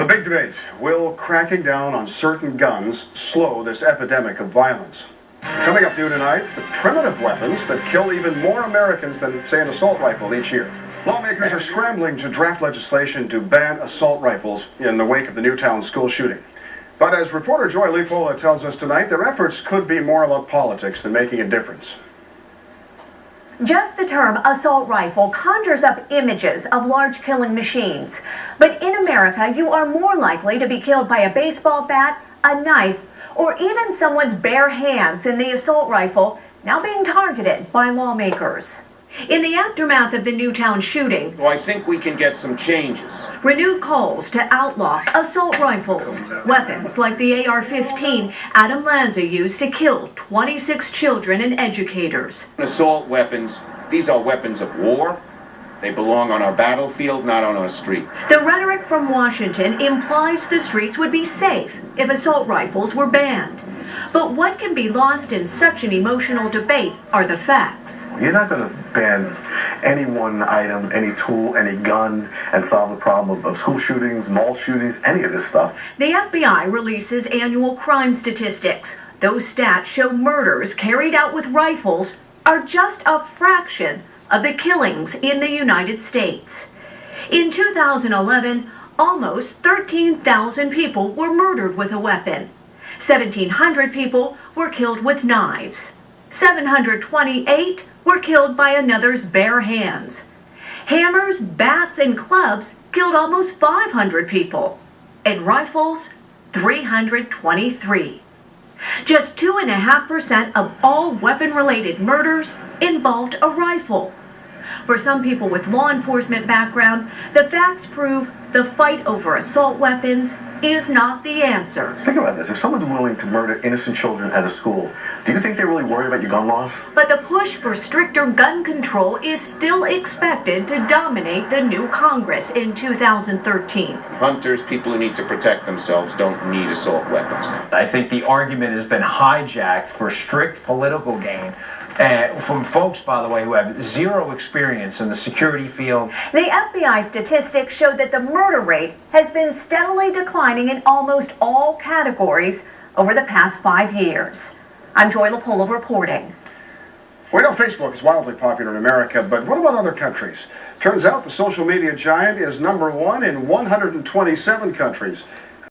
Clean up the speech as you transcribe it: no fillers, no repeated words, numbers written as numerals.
big debate, will cracking down on certain guns slow this epidemic of violence? Coming up new tonight, the primitive weapons that kill even more Americans than, say, an assault rifle each year. Lawmakers are scrambling to draft legislation to ban assault rifles in the wake of the Newtown school shooting. But as reporter Joy Lipola tells us tonight, their efforts could be more about politics than making a difference. Just the term assault rifle conjures up images of large killing machines. But in America, you are more likely to be killed by a baseball bat, a knife, or even someone's bare hands than the assault rifle now being targeted by lawmakers. In the aftermath of the Newtown shooting, well, I think we can get some changes. Renewed calls to outlaw assault rifles, weapons like the AR-15 Adam Lanza used to kill 26 children and educators. Assault weapons, these are weapons of war. They belong on our battlefield, not on our street. The rhetoric from Washington implies the streets would be safe if assault rifles were banned. But what can be lost in such an emotional debate are the facts. You're not going to ban any one item, any tool, any gun, and solve the problem of school shootings, mall shootings, any of this stuff. The FBI releases annual crime statistics. Those stats show murders carried out with rifles are just a fraction of the killings in the United States. In 2011, almost 13,000 people were murdered with a weapon. 1,700 people were killed with knives. 728 were killed by another's bare hands. Hammers, bats, and clubs killed almost 500 people. And rifles, 323. Just 2.5% of all weapon-related murders involved a rifle. For some people with law enforcement background, the facts prove the fight over assault weapons is not the answer. Think about this. If someone's willing to murder innocent children at a school, do you think they're really worried about your gun laws? But the push for stricter gun control is still expected to dominate the new Congress in 2013. Hunters, people who need to protect themselves, don't need assault weapons. I think the argument has been hijacked for strict political gain. From folks, by the way, who have zero experience in the security field. The FBI statistics show that the murder rate has been steadily declining in almost all categories over the past 5 years. I'm Joy Lipola reporting. We know Facebook is wildly popular in America, but what about other countries? Turns out the social media giant is #1 in 127 countries.